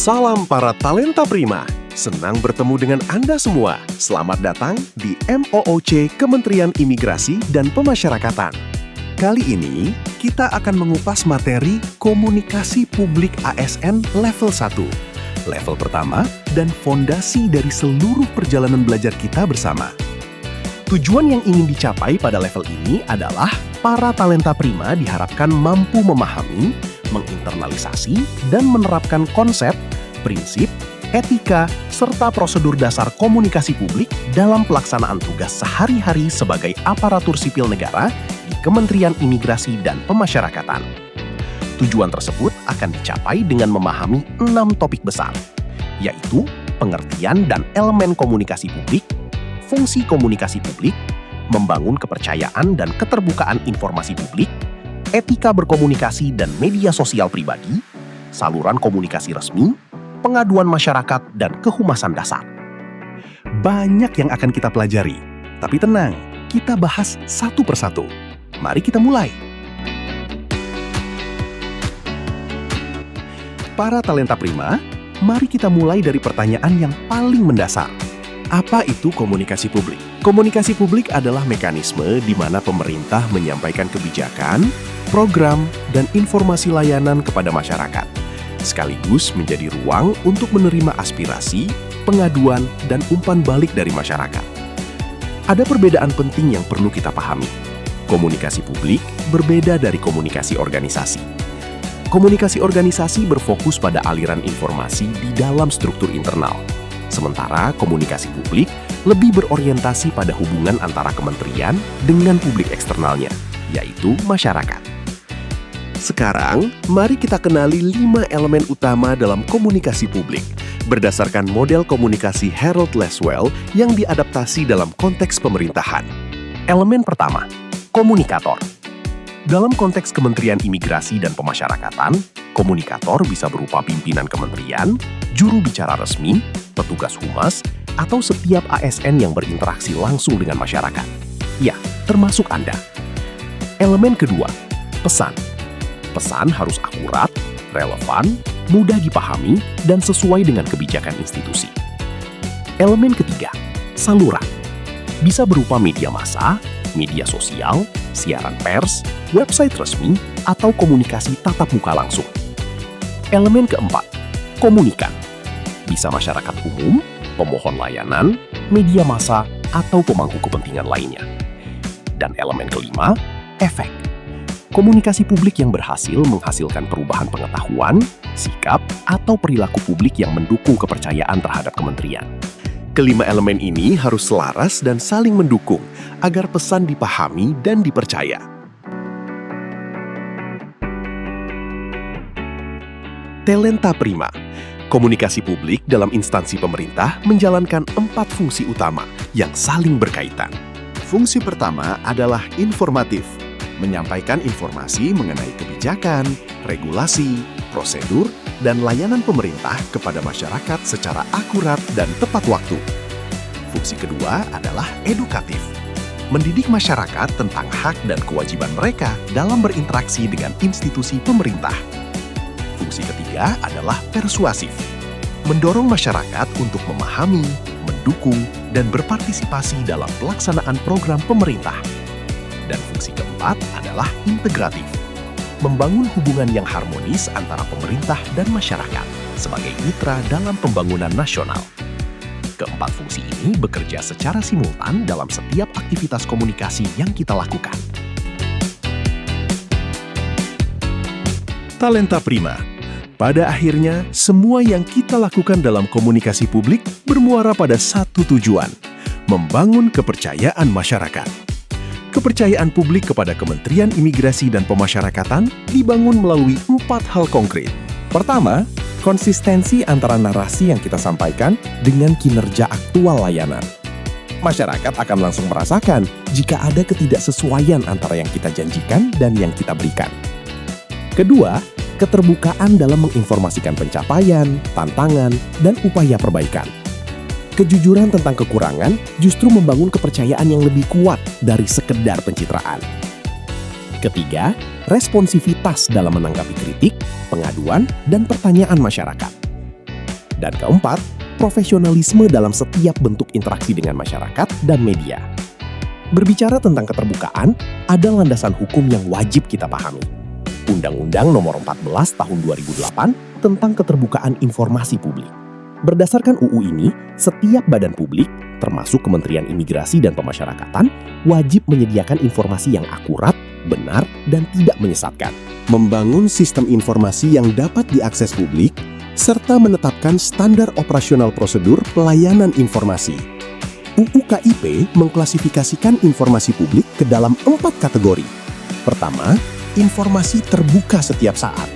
Salam para talenta prima. Senang bertemu dengan Anda semua. Selamat datang di MOOC Kementerian Imigrasi dan Pemasyarakatan. Kali ini, kita akan mengupas materi Komunikasi Publik ASN level 1. Level pertama dan fondasi dari seluruh perjalanan belajar kita bersama. Tujuan yang ingin dicapai pada level ini adalah para talenta prima diharapkan mampu memahami, menginternalisasi, dan menerapkan konsep, prinsip, etika, serta prosedur dasar komunikasi publik dalam pelaksanaan tugas sehari-hari sebagai aparatur sipil negara di Kementerian Imigrasi dan Pemasyarakatan. Tujuan tersebut akan dicapai dengan memahami 6 topik besar, yaitu pengertian dan elemen komunikasi publik, fungsi komunikasi publik, membangun kepercayaan dan keterbukaan informasi publik, etika berkomunikasi dan media sosial pribadi, saluran komunikasi resmi, pengaduan masyarakat, dan kehumasan dasar. Banyak yang akan kita pelajari, tapi tenang, kita bahas satu persatu. Mari kita mulai. Para talenta prima, mari kita mulai dari pertanyaan yang paling mendasar. Apa itu komunikasi publik? Komunikasi publik adalah mekanisme di mana pemerintah menyampaikan kebijakan, program, dan informasi layanan kepada masyarakat, sekaligus menjadi ruang untuk menerima aspirasi, pengaduan, dan umpan balik dari masyarakat. Ada perbedaan penting yang perlu kita pahami. Komunikasi publik berbeda dari komunikasi organisasi. Komunikasi organisasi berfokus pada aliran informasi di dalam struktur internal. Sementara komunikasi publik lebih berorientasi pada hubungan antara kementerian dengan publik eksternalnya, yaitu masyarakat. Sekarang, mari kita kenali 5 elemen utama dalam komunikasi publik, berdasarkan model komunikasi Harold Lasswell yang diadaptasi dalam konteks pemerintahan. Elemen pertama, komunikator. Dalam konteks Kementerian Imigrasi dan Pemasyarakatan, komunikator bisa berupa pimpinan kementerian, juru bicara resmi, petugas humas, atau setiap ASN yang berinteraksi langsung dengan masyarakat. Ya, termasuk Anda. Elemen kedua, pesan. Pesan harus akurat, relevan, mudah dipahami, dan sesuai dengan kebijakan institusi. Elemen ketiga, saluran. Bisa berupa media massa, media sosial, siaran pers, website resmi, atau komunikasi tatap muka langsung. Elemen keempat, komunikan. Bisa masyarakat umum, pemohon layanan, media massa, atau pemangku kepentingan lainnya. Dan elemen kelima, efek. Komunikasi publik yang berhasil menghasilkan perubahan pengetahuan, sikap, atau perilaku publik yang mendukung kepercayaan terhadap kementerian. Kelima elemen ini harus selaras dan saling mendukung agar pesan dipahami dan dipercaya. Talenta prima. Komunikasi publik dalam instansi pemerintah menjalankan 4 fungsi utama yang saling berkaitan. Fungsi pertama adalah informatif, menyampaikan informasi mengenai kebijakan, regulasi, prosedur, dan layanan pemerintah kepada masyarakat secara akurat dan tepat waktu. Fungsi kedua adalah edukatif, mendidik masyarakat tentang hak dan kewajiban mereka dalam berinteraksi dengan institusi pemerintah. Fungsi ketiga adalah persuasif, mendorong masyarakat untuk memahami, mendukung, dan berpartisipasi dalam pelaksanaan program pemerintah. Dan fungsi keempat adalah integratif, membangun hubungan yang harmonis antara pemerintah dan masyarakat sebagai mitra dalam pembangunan nasional. Keempat fungsi ini bekerja secara simultan dalam setiap aktivitas komunikasi yang kita lakukan. Talenta prima. Pada akhirnya, semua yang kita lakukan dalam komunikasi publik bermuara pada satu tujuan, membangun kepercayaan masyarakat. Kepercayaan publik kepada Kementerian Imigrasi dan Pemasyarakatan dibangun melalui 4 hal konkret. Pertama, konsistensi antara narasi yang kita sampaikan dengan kinerja aktual layanan. Masyarakat akan langsung merasakan jika ada ketidaksesuaian antara yang kita janjikan dan yang kita berikan. Kedua, keterbukaan dalam menginformasikan pencapaian, tantangan, dan upaya perbaikan. Kejujuran tentang kekurangan justru membangun kepercayaan yang lebih kuat dari sekedar pencitraan. Ketiga, responsivitas dalam menanggapi kritik, pengaduan, dan pertanyaan masyarakat. Dan keempat, profesionalisme dalam setiap bentuk interaksi dengan masyarakat dan media. Berbicara tentang keterbukaan, ada landasan hukum yang wajib kita pahami. Undang-Undang Nomor 14 Tahun 2008 tentang Keterbukaan Informasi Publik. Berdasarkan UU ini, setiap badan publik, termasuk Kementerian Imigrasi dan Pemasyarakatan, wajib menyediakan informasi yang akurat, benar, dan tidak menyesatkan. Membangun sistem informasi yang dapat diakses publik, serta menetapkan standar operasional prosedur pelayanan informasi. UU KIP mengklasifikasikan informasi publik ke dalam 4 kategori. Pertama, informasi terbuka setiap saat,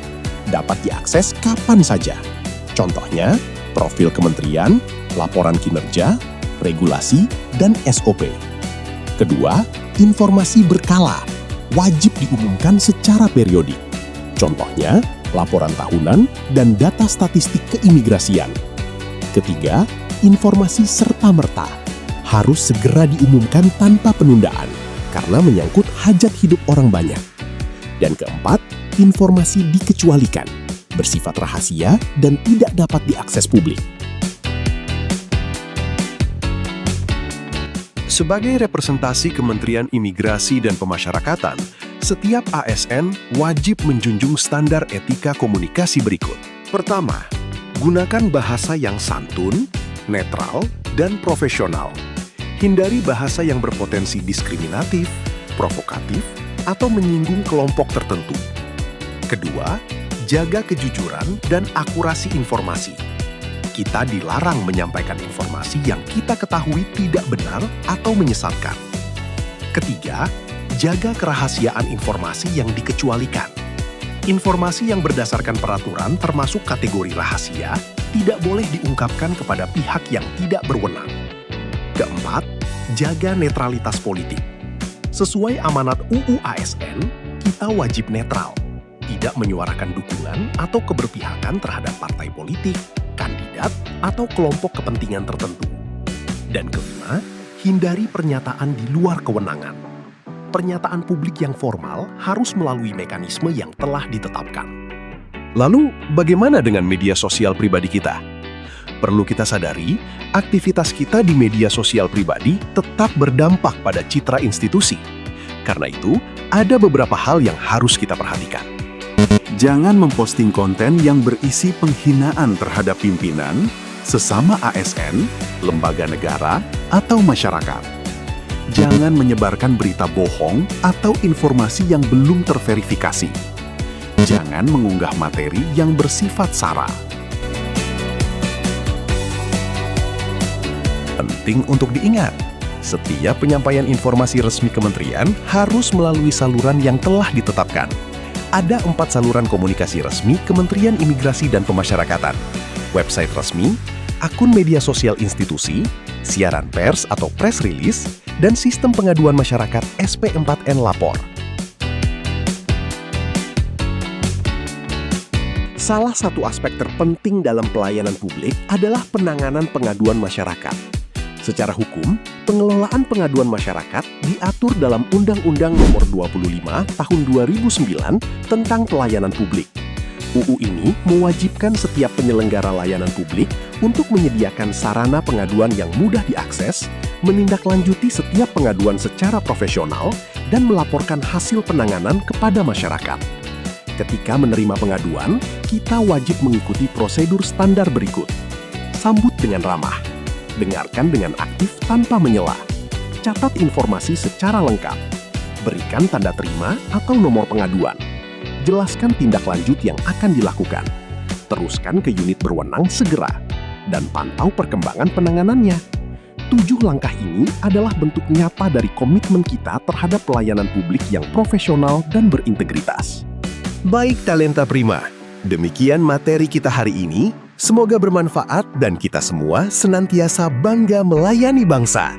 dapat diakses kapan saja. Contohnya, profil kementerian, laporan kinerja, regulasi, dan SOP. Kedua, informasi berkala, wajib diumumkan secara periodik. Contohnya, laporan tahunan dan data statistik keimigrasian. Ketiga, informasi serta-merta, harus segera diumumkan tanpa penundaan karena menyangkut hajat hidup orang banyak. Dan keempat, informasi dikecualikan, bersifat rahasia dan tidak dapat diakses publik. Sebagai representasi Kementerian Imigrasi dan Pemasyarakatan, setiap ASN wajib menjunjung standar etika komunikasi berikut. Pertama, gunakan bahasa yang santun, netral, dan profesional. Hindari bahasa yang berpotensi diskriminatif, provokatif, atau menyinggung kelompok tertentu. Kedua, jaga kejujuran dan akurasi informasi. Kita dilarang menyampaikan informasi yang kita ketahui tidak benar atau menyesatkan. Ketiga, jaga kerahasiaan informasi yang dikecualikan. Informasi yang berdasarkan peraturan termasuk kategori rahasia tidak boleh diungkapkan kepada pihak yang tidak berwenang. Keempat, jaga netralitas politik. Sesuai amanat UU ASN, kita wajib netral, tidak menyuarakan dukungan atau keberpihakan terhadap partai politik, kandidat, atau kelompok kepentingan tertentu. Dan kelima, hindari pernyataan di luar kewenangan. Pernyataan publik yang formal harus melalui mekanisme yang telah ditetapkan. Lalu, bagaimana dengan media sosial pribadi kita? Perlu kita sadari, aktivitas kita di media sosial pribadi tetap berdampak pada citra institusi. Karena itu, ada beberapa hal yang harus kita perhatikan. Jangan memposting konten yang berisi penghinaan terhadap pimpinan, sesama ASN, lembaga negara, atau masyarakat. Jangan menyebarkan berita bohong atau informasi yang belum terverifikasi. Jangan mengunggah materi yang bersifat sara. Penting untuk diingat, setiap penyampaian informasi resmi kementerian harus melalui saluran yang telah ditetapkan. Ada 4 saluran komunikasi resmi Kementerian Imigrasi dan Pemasyarakatan: website resmi, akun media sosial institusi, siaran pers atau press release, dan sistem pengaduan masyarakat SP4N Lapor. Salah satu aspek terpenting dalam pelayanan publik adalah penanganan pengaduan masyarakat. Secara hukum, pengelolaan pengaduan masyarakat diatur dalam Undang-Undang Nomor 25 Tahun 2009 tentang Pelayanan Publik. UU ini mewajibkan setiap penyelenggara layanan publik untuk menyediakan sarana pengaduan yang mudah diakses, menindaklanjuti setiap pengaduan secara profesional, dan melaporkan hasil penanganan kepada masyarakat. Ketika menerima pengaduan, kita wajib mengikuti prosedur standar berikut. Sambut dengan ramah. Dengarkan dengan aktif tanpa menyela. Catat informasi secara lengkap. Berikan tanda terima atau nomor pengaduan. Jelaskan tindak lanjut yang akan dilakukan. Teruskan ke unit berwenang segera. Dan pantau perkembangan penanganannya. 7 langkah ini adalah bentuk nyata dari komitmen kita terhadap pelayanan publik yang profesional dan berintegritas. Baik Talenta Prima, demikian materi kita hari ini. Semoga bermanfaat dan kita semua senantiasa bangga melayani bangsa.